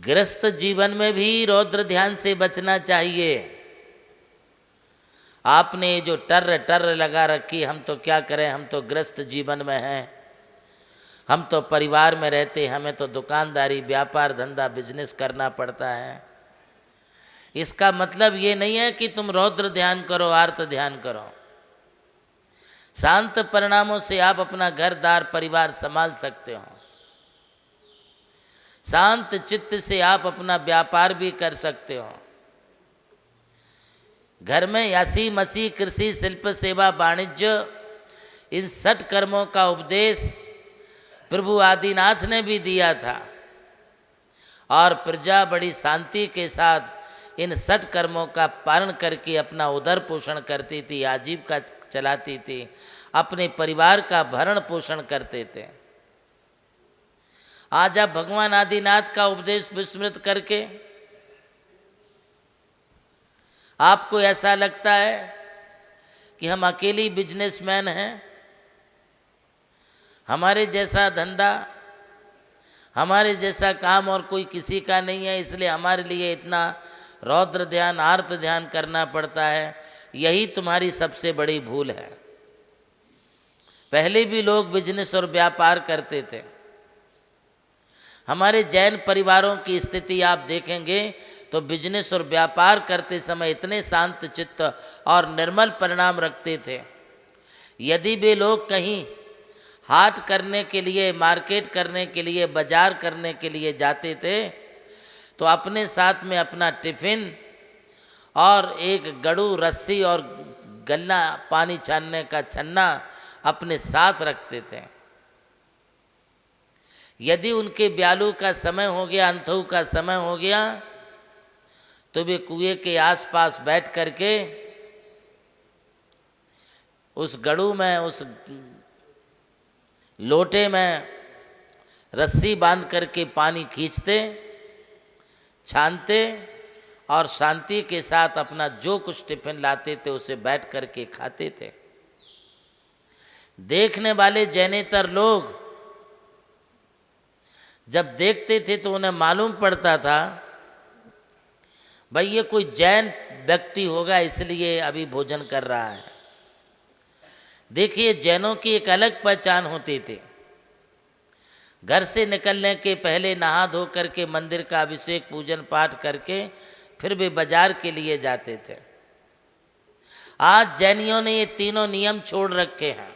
गृहस्थ जीवन में भी रौद्र ध्यान से बचना चाहिए। आपने जो टर्र टर्र लगा रखी, हम तो क्या करें, हम तो गृहस्थ जीवन में हैं, हम तो परिवार में रहते, हमें तो दुकानदारी व्यापार धंधा बिजनेस करना पड़ता है। इसका मतलब ये नहीं है कि तुम रौद्र ध्यान करो, आर्त ध्यान करो। शांत परिणामों से आप अपना घर दार परिवार संभाल सकते हो। शांत चित्त से आप अपना व्यापार भी कर सकते हो। घर में यासी मसी कृषि शिल्प सेवा वाणिज्य इन 6 कर्मों का उपदेश प्रभु आदिनाथ ने भी दिया था और प्रजा बड़ी शांति के साथ इन 6 कर्मों का पालन करके अपना उदर पोषण करती थी, आजीविका चलाती थी, अपने परिवार का भरण पोषण करते थे। आज आप भगवान आदिनाथ का उपदेश विस्मृत करके आपको ऐसा लगता है कि हम अकेली बिजनेसमैन हैं, हमारे जैसा धंधा, हमारे जैसा काम और कोई किसी का नहीं है, इसलिए हमारे लिए इतना रौद्र ध्यान आर्त ध्यान करना पड़ता है। यही तुम्हारी सबसे बड़ी भूल है। पहले भी लोग बिजनेस और व्यापार करते थे। हमारे जैन परिवारों की स्थिति आप देखेंगे तो बिजनेस और व्यापार करते समय इतने शांत चित्त और निर्मल परिणाम रखते थे। यदि वे लोग कहीं हाट करने के लिए, मार्केट करने के लिए, बाजार करने के लिए जाते थे तो अपने साथ में अपना टिफिन और एक गड़ू रस्सी और गल्ला पानी छानने का छन्ना अपने साथ रखते थे। यदि उनके ब्यालू का समय हो गया, अंथऊ का समय हो गया, तो वे कुएं के आसपास बैठ करके उस गड़ू में, उस लोटे में रस्सी बांध करके पानी खींचते, छानते और शांति के साथ अपना जो कुछ टिफिन लाते थे उसे बैठ करके खाते थे। देखने वाले जैनेतर लोग जब देखते थे तो उन्हें मालूम पड़ता था भाई ये कोई जैन व्यक्ति होगा इसलिए अभी भोजन कर रहा है। देखिए, जैनों की एक अलग पहचान होती थी। घर से निकलने के पहले नहा धो करके मंदिर का अभिषेक पूजन पाठ करके फिर वे बाजार के लिए जाते थे। आज जैनियों ने ये तीनों नियम छोड़ रखे हैं।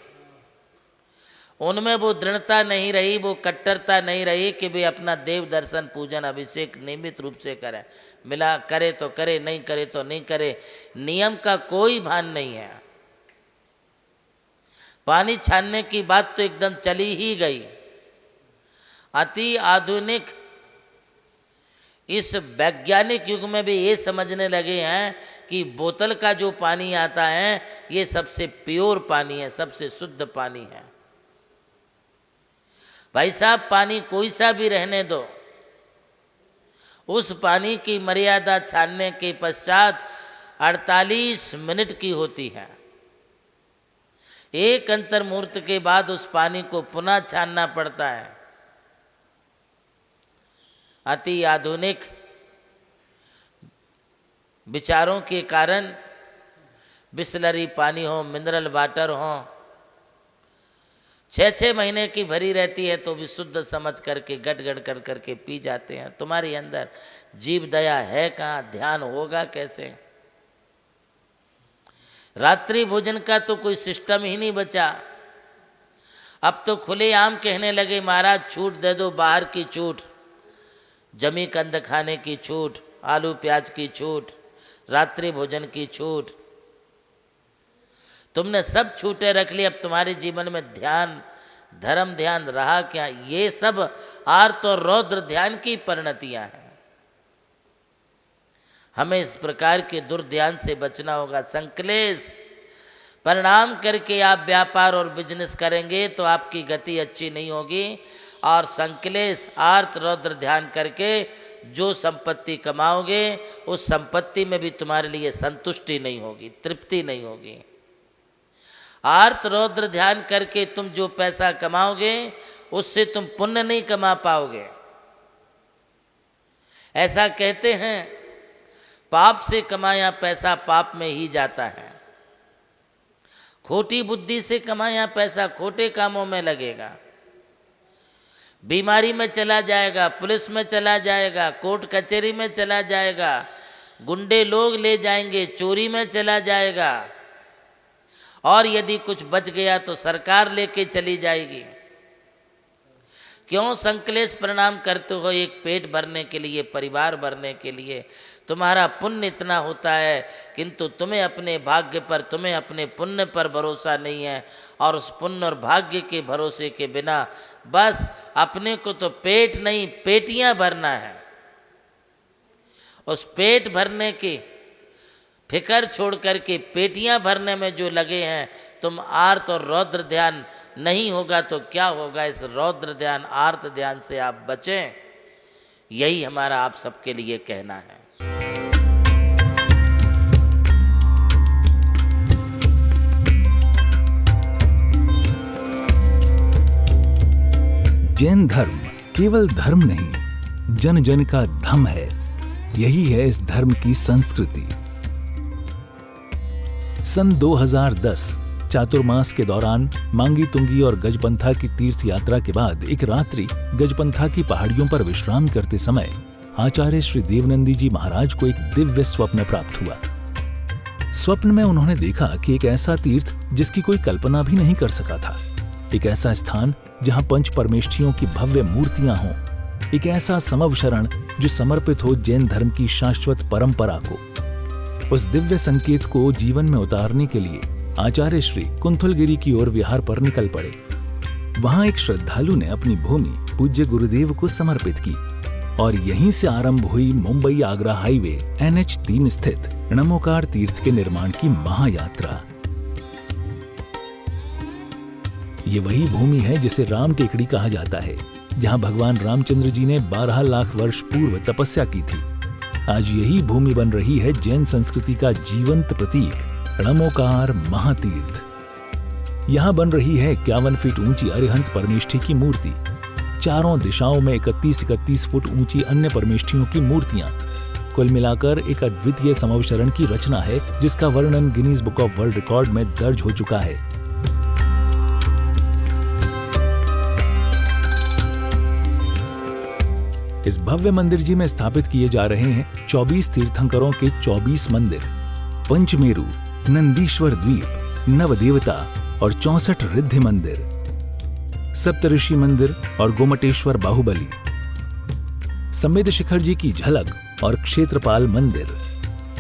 उनमें वो दृढ़ता नहीं रही, वो कट्टरता नहीं रही कि वे अपना देव दर्शन पूजन अभिषेक नियमित रूप से करें। मिला करे तो करे, नहीं करे तो नहीं करे, नियम का कोई भान नहीं है। पानी छानने की बात तो एकदम चली ही गई। अति आधुनिक इस वैज्ञानिक युग में भी ये समझने लगे हैं कि बोतल का जो पानी आता है ये सबसे प्योर पानी है, सबसे शुद्ध पानी है। भाई साहब, पानी कोई सा भी रहने दो, उस पानी की मर्यादा छानने के पश्चात 48 मिनट की होती है। एक अंतर मुहूर्त के बाद उस पानी को पुनः छानना पड़ता है। अति आधुनिक विचारों के कारण बिसलरी पानी हो, मिनरल वाटर हो, 6-6 महीने की भरी रहती है तो भी शुद्ध समझ करके गट गट कर करके पी जाते हैं। तुम्हारे अंदर जीव दया है कहाँ, ध्यान होगा कैसे? रात्रि भोजन का तो कोई सिस्टम ही नहीं बचा। अब तो खुलेआम कहने लगे महाराज छूट दे दो, बाहर की छूट, जमी कंद खाने की छूट, आलू प्याज की छूट, रात्रि भोजन की छूट। तुमने सब छूटे रख ली, अब तुम्हारे जीवन में ध्यान, धर्म ध्यान रहा क्या? ये सब आर्त और रौद्र ध्यान की परिणतियां हैं। हमें इस प्रकार के दुर्ध्यान से बचना होगा। संकलेश परिणाम करके आप व्यापार और बिजनेस करेंगे तो आपकी गति अच्छी नहीं होगी, और संकलेश आर्त रौद्र ध्यान करके जो संपत्ति कमाओगे उस संपत्ति में भी तुम्हारे लिए संतुष्टि नहीं होगी, तृप्ति नहीं होगी। आर्त रौद्र ध्यान करके तुम जो पैसा कमाओगे उससे तुम पुण्य नहीं कमा पाओगे। ऐसा कहते हैं, पाप से कमाया पैसा पाप में ही जाता है। खोटी बुद्धि से कमाया पैसा खोटे कामों में लगेगा, बीमारी में चला जाएगा, पुलिस में चला जाएगा, कोर्ट कचहरी में चला जाएगा, गुंडे लोग ले जाएंगे, चोरी में चला जाएगा, और यदि कुछ बच गया तो सरकार लेके चली जाएगी। क्यों संकलेश प्रणाम करते हो? एक पेट भरने के लिए, परिवार भरने के लिए। तुम्हारा पुण्य इतना होता है, किंतु तुम्हें अपने भाग्य पर, तुम्हें अपने पुण्य पर भरोसा नहीं है, और उस पुण्य और भाग्य के भरोसे के बिना बस अपने को तो पेट नहीं पेटियां भरना है। उस पेट भरने की फिकर छोड़ करके पेटियां भरने में जो लगे हैं, तुम आर्त और रौद्र ध्यान नहीं होगा तो क्या होगा? इस रौद्र ध्यान आर्त ध्यान से आप बचें, यही हमारा आप सबके लिए कहना है। जैन धर्म केवल धर्म नहीं, जन जन का धम है। यही है इस धर्म की संस्कृति। सन 2010 चातुर्मास के दौरान मांगी तुंगी और गजपंथा की तीर्थ यात्रा के बाद एक रात्रि गजपंथा की पहाड़ियों पर विश्राम करते समय आचार्य श्री देवनंदी जी महाराज को एक दिव्य स्वप्न प्राप्त हुआ। स्वप्न में उन्होंने देखा कि एक ऐसा तीर्थ जिसकी कोई कल्पना भी नहीं कर सका था, एक ऐसा स्थान जहां पंच परमेष्ठियों की भव्य मूर्तियां हों, एक ऐसा समव शरण जो समर्पित हो जैन धर्म की शाश्वत परंपरा को। उस दिव्य संकेत को जीवन में उतारने के लिए आचार्य श्री कुंथलगिरी की ओर विहार पर निकल पड़े। वहां एक श्रद्धालु ने अपनी भूमि पूज्य गुरुदेव को समर्पित की और यहीं से आरंभ हुई मुंबई आगरा हाईवे NH3 स्थित णमोकार तीर्थ के निर्माण की महायात्रा। ये वही भूमि है जिसे राम टेकड़ी कहा जाता है, जहां भगवान रामचंद्र जी ने 12 लाख वर्ष पूर्व तपस्या की थी। आज यही भूमि बन रही है जैन संस्कृति का जीवंत प्रतीक णमोकार महातीर्थ। यहाँ बन रही है 51 फीट ऊंची अरिहंत परमेष्ठी की मूर्ति, चारों दिशाओं में 31-31 फुट ऊंची अन्य परमेष्ठियों की मूर्तियां। कुल मिलाकर एक अद्वितीय समवशरण की रचना है जिसका वर्णन Guinness book of world record में दर्ज हो चुका है। इस भव्य मंदिर जी में स्थापित किए जा रहे हैं 24 तीर्थंकरों के 24 मंदिर, पंचमेरु, नंदीश्वर द्वीप, नवदेवता और 64 रिद्धि मंदिर, सप्तऋषि मंदिर और गोमटेश्वर बाहुबली, संवेद शिखर जी की झलक और क्षेत्रपाल मंदिर।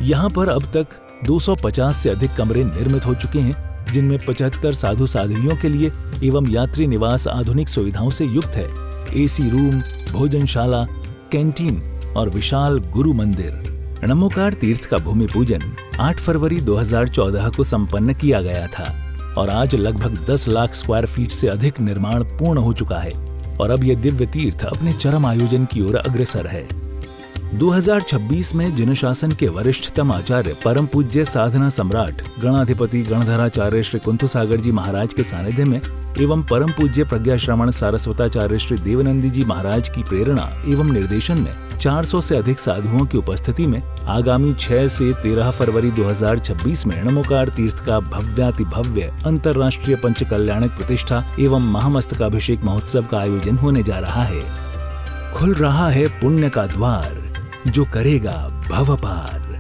यहाँ पर अब तक 250 से अधिक कमरे निर्मित हो चुके हैं, जिनमें 75 साधु साध्वियों के लिए एवं यात्री निवास आधुनिक सुविधाओं से युक्त है। AC रूम, भोजनशाला, कैंटीन और विशाल गुरु मंदिर। णमोकार तीर्थ का भूमि पूजन 8 फरवरी 2014 को संपन्न किया गया था और आज लगभग 10 लाख स्क्वायर फीट से अधिक निर्माण पूर्ण हो चुका है और अब यह दिव्य तीर्थ अपने चरम आयोजन की ओर अग्रसर है। 2026 में जिन शासन के वरिष्ठतम आचार्य परम पूज्य साधना सम्राट गणाधिपति गणधराचार्य श्री कुंथु सागर जी महाराज के सानिध्य में एवं परम पूज्य प्रज्ञा श्रवण सारस्वताचार्य श्री देवनंदी जी महाराज की प्रेरणा एवं निर्देशन में 400 से अधिक साधुओं की उपस्थिति में आगामी 6 से 13 फरवरी 2026 में णमोकार तीर्थ का भव्याति भव्य अंतर्राष्ट्रीय पंच कल्याणक प्रतिष्ठा एवं महामस्तकाभिषेक महोत्सव का आयोजन होने जा रहा है। खुल रहा है पुण्य का द्वार, जो करेगा भव पार।